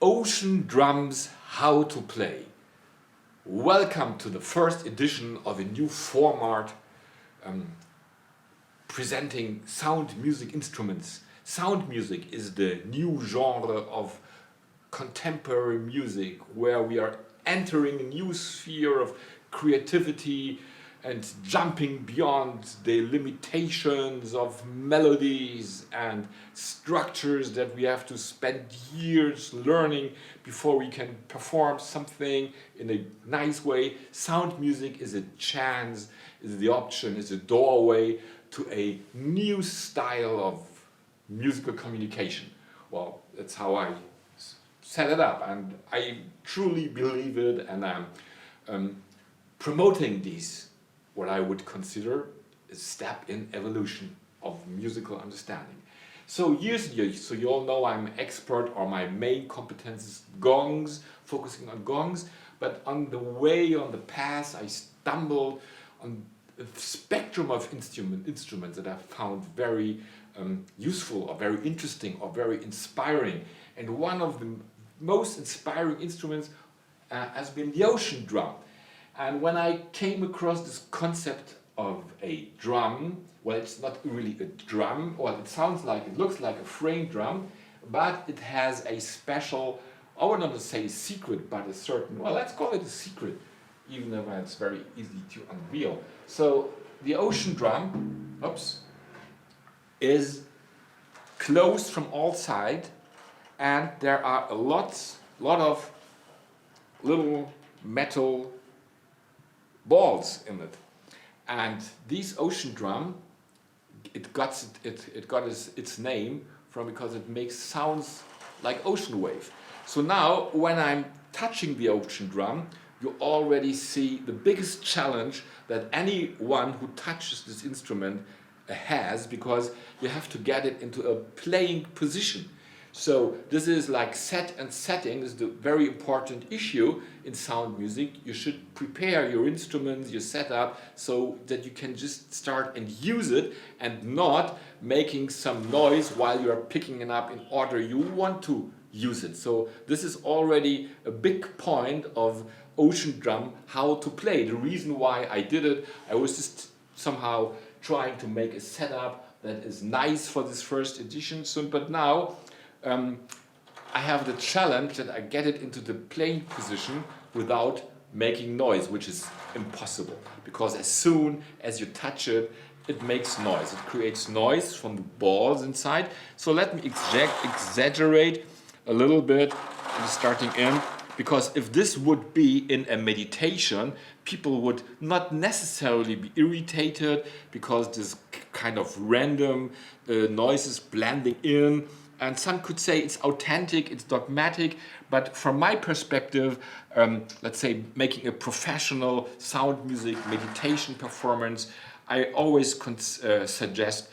Ocean Drums How to Play. Welcome to the first edition of a new format presenting sound music instruments. Sound music is the new genre of contemporary music where we are entering a new sphere of creativity and jumping beyond the limitations of melodies and structures that we have to spend years learning before we can perform something in a nice way. Sound music is a chance, is the option, is a doorway to a new style of musical communication. Well, that's how I set it up, and I truly believe it, and I'm promoting these, what I would consider a step in evolution of musical understanding. So so you all know I'm expert, or my main competence is gongs, focusing on gongs, but on the path I stumbled on a spectrum of instruments that I found very useful or very interesting or very inspiring. And one of the most inspiring instruments has been the ocean drum. And when I came across this concept of a drum, well, it's not really a drum, well, it looks like a frame drum, but it has a special, I would not say a secret, but a certain, well, let's call it a secret, even though it's very easy to unveil. So the ocean drum, is closed from all sides, and there are a lot of little metal balls in it. And this ocean drum, it got its name from because it makes sounds like ocean wave. So now when I'm touching the ocean drum, you already see the biggest challenge that anyone who touches this instrument has, because you have to get it into a playing position. So this is like set and setting is the very important issue in sound music. You should prepare your instruments, your setup, so that you can just start and use it and not making some noise while you are picking it up in order you want to use it. So this is already a big point of ocean drum, how to play. The reason why I did it, I was just somehow trying to make a setup that is nice for this first edition. But now I have the challenge that I get it into the playing position without making noise, which is impossible, because as soon as you touch it, it makes noise. It creates noise from the balls inside. So let me exaggerate a little bit starting in, because if this would be in a meditation, people would not necessarily be irritated because this kind of random noises blending in. And some could say it's authentic, it's dogmatic, but from my perspective, let's say making a professional sound music meditation performance, I always suggest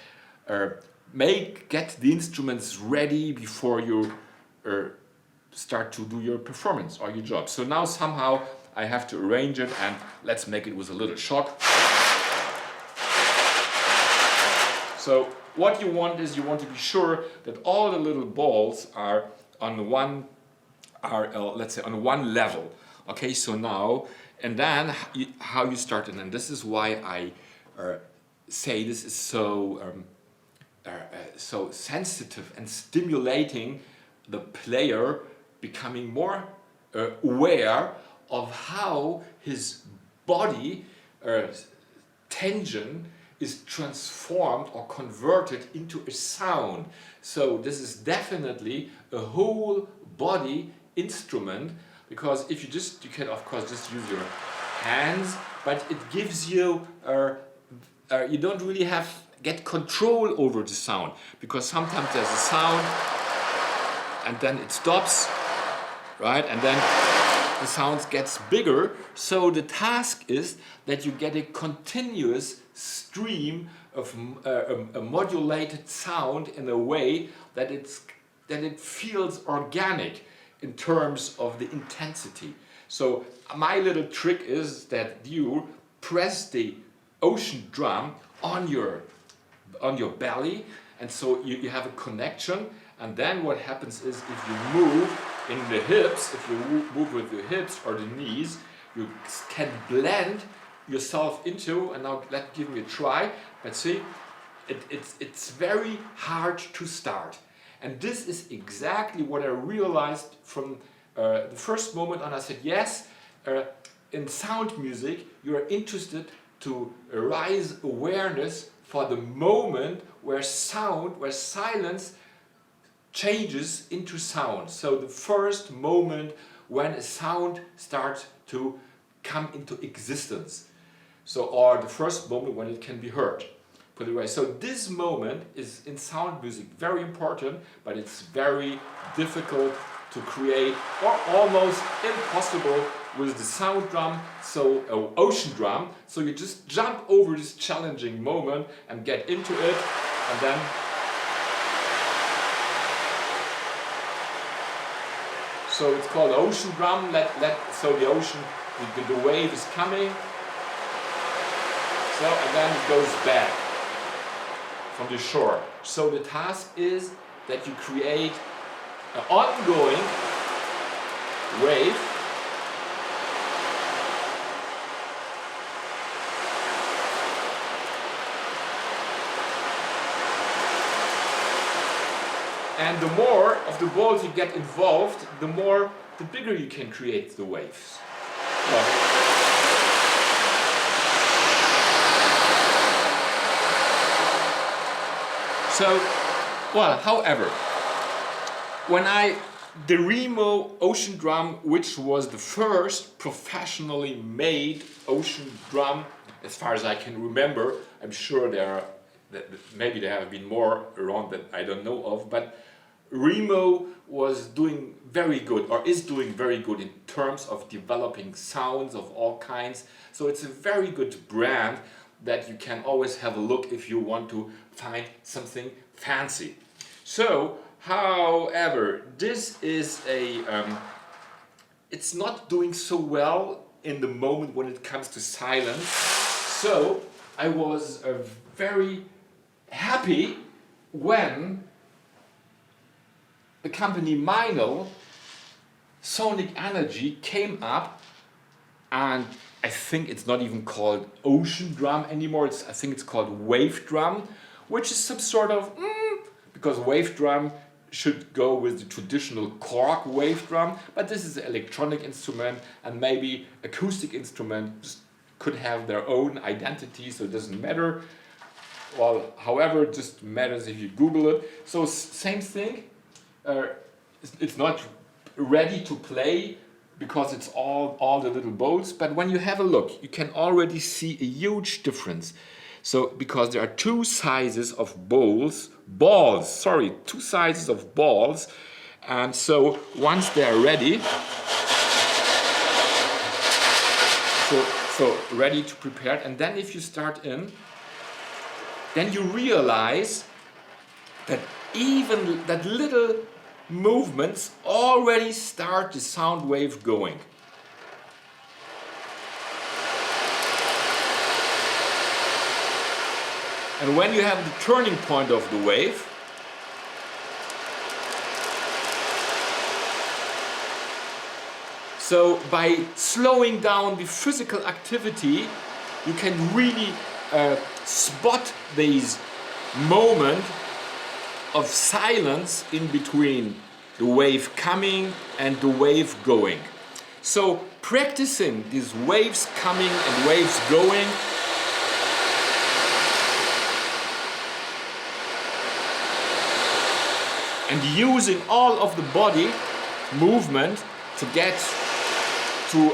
get the instruments ready before you start to do your performance or your job. So now somehow I have to arrange it, and let's make it with a little shock. So what you want is, you want to be sure that all the little balls are on one, let's say on one level. Okay, so now, and then how you start it, and this is why I say this is so so sensitive and stimulating the player becoming more aware of how his body tension is transformed or converted into a sound. So this is definitely a whole body instrument, because if you can of course just use your hands, but it gives you you don't really get control over the sound, because sometimes there's a sound and then it stops, right? And then the sound gets bigger. So the task is that you get a continuous stream of a modulated sound in a way that it feels organic in terms of the intensity. So my little trick is that you press the ocean drum on your belly, and so you have a connection, And then what happens is if you move in the hips, if you move with the hips or the knees, you can blend yourself into, and now give me a try, but see, it's very hard to start. And this is exactly what I realized from the first moment on. I said, yes, in sound music, you are interested to raise awareness for the moment where silence changes into sound. So the first moment when a sound starts to come into existence. So, or the first moment when it can be heard. Put it away. So this moment is in sound music very important, but it's very difficult to create, or almost impossible with the sound drum, so ocean drum. So you just jump over this challenging moment and get into it, and then so it's called ocean drum. So the ocean, the wave is coming. So, and then it goes back from the shore. So the task is that you create an ongoing wave and the more of the balls you get involved, the bigger you can create the waves. So, well, however, the Remo ocean drum, which was the first professionally made ocean drum, as far as I can remember, I'm sure maybe there have been more around that I don't know of, but Remo was doing very good, or is doing very good in terms of developing sounds of all kinds. So it's a very good brand that you can always have a look if you want to find something fancy. So, however, this is it's not doing so well in the moment when it comes to silence. So I was very happy when the company Meinl, Sonic Energy, came up, and I think it's not even called ocean drum anymore. I think it's called wave drum, which is some sort of because wave drum should go with the traditional cork wave drum, but this is an electronic instrument, and maybe acoustic instrument just could have their own identity, so it doesn't matter. Well, however, it just matters if you Google it. So same thing. It's not ready to play because it's all the little bowls, but when you have a look, you can already see a huge difference. So because there are two sizes of balls, two sizes of balls, and so once they are ready, so ready to prepare, and then if you start in, then you realize that even that little movements already start the sound wave going. And when you have the turning point of the wave, so by slowing down the physical activity, you can really spot these moments of silence in between the wave coming and the wave going. So practicing these waves coming and waves going and using all of the body movement to get to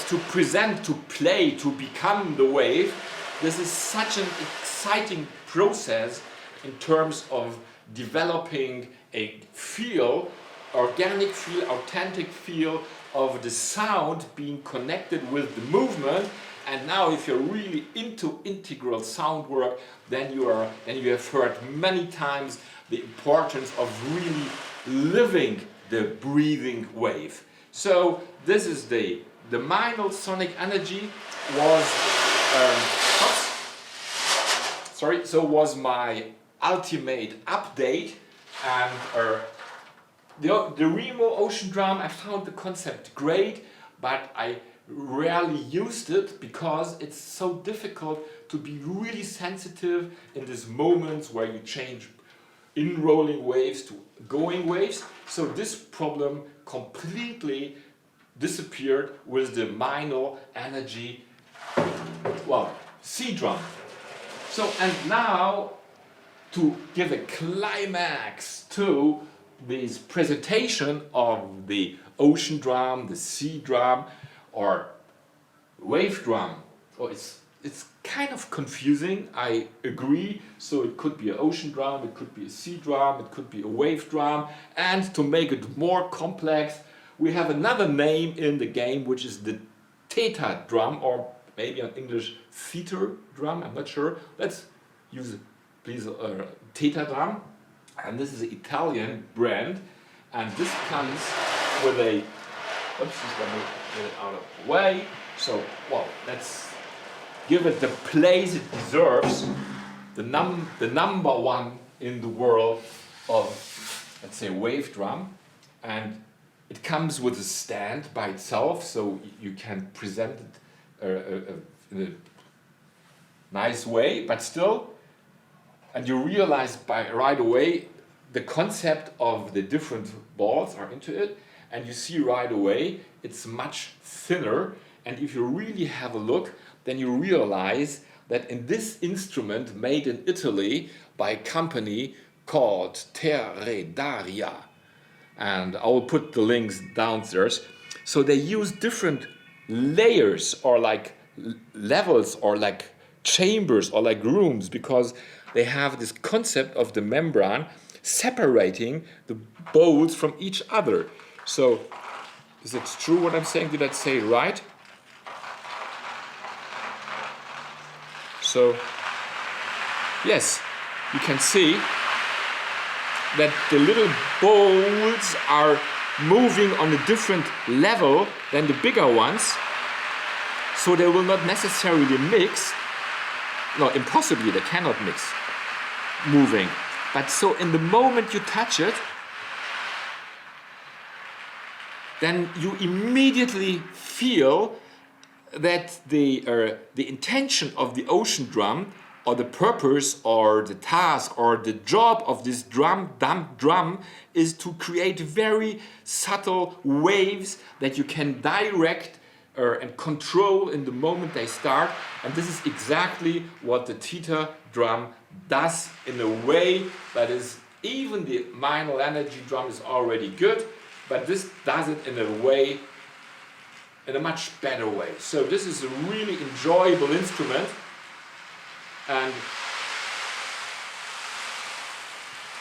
to present, to play, to become the wave. This is such an exciting process in terms of developing a feel, organic feel, authentic feel of the sound being connected with the movement. And now if you're really into integral sound work, then you have heard many times the importance of really living the breathing wave. So this is the Meinl Sonic Energy was my ultimate update And the Remo ocean drum, I found the concept great, but I rarely used it because it's so difficult to be really sensitive in these moments where you change in-rolling waves to going waves. So this problem completely disappeared with the Meinl energy, well, C drum. So, and now to give a climax to this presentation of the ocean drum, the C drum, or wave drum. Oh, it's kind of confusing, I agree. So it could be an ocean drum, it could be a C drum, it could be a wave drum. And to make it more complex, we have another name in the game, which is the Theta Drum, or maybe in English Theta Drum, I'm not sure. Let's use, please, Theta Drum. And this is an Italian brand, and this comes with a, oops, just gonna get it out of the way. So, well, let's give it the place it deserves. The number one in the world of, let's say, wave drum. And it comes with a stand by itself, so you can present it in a nice way, but still, and you realize right away the concept of the different balls are into it, and you see right away it's much thinner. And if you really have a look, then you realize that in this instrument made in Italy by a company called Thetadrum, and I will put the links downstairs. So they use different layers or like levels or like chambers or like rooms, because they have this concept of the membrane separating the bowls from each other. So is it true what I'm saying? Did I say it right? So yes, you can see that the little bowls are moving on a different level than the bigger ones, so they will not necessarily mix. No, impossibly, they cannot mix moving. But so in the moment you touch it, then you immediately feel that the intention of the ocean drum, or the purpose or the task or the job of this drum is to create very subtle waves that you can direct and control in the moment they start. And this is exactly what the Theta drum does in a way that is, even the Meinl energy drum is already good, but this does it in a way, in a much better way. So this is a really enjoyable instrument. And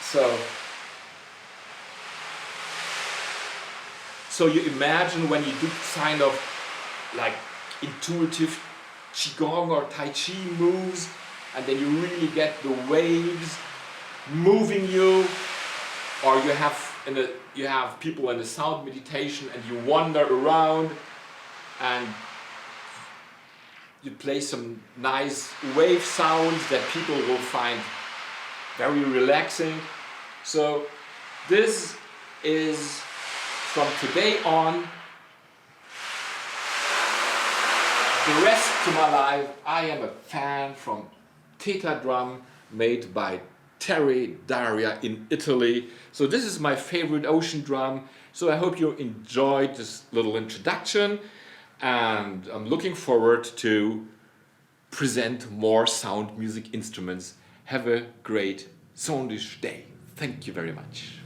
so you imagine when you do kind of like intuitive Qigong or Tai Chi moves, and then you really get the waves moving you, or you have people in a sound meditation and you wander around and you play some nice wave sounds that people will find very relaxing. So this is, from today on, the rest of my life, I am a fan from Theta Drum, made by Thetadrum in Italy. So this is my favorite ocean drum. So I hope you enjoyed this little introduction, and I'm looking forward to present more sound music instruments. Have a great soundish day. Thank you very much.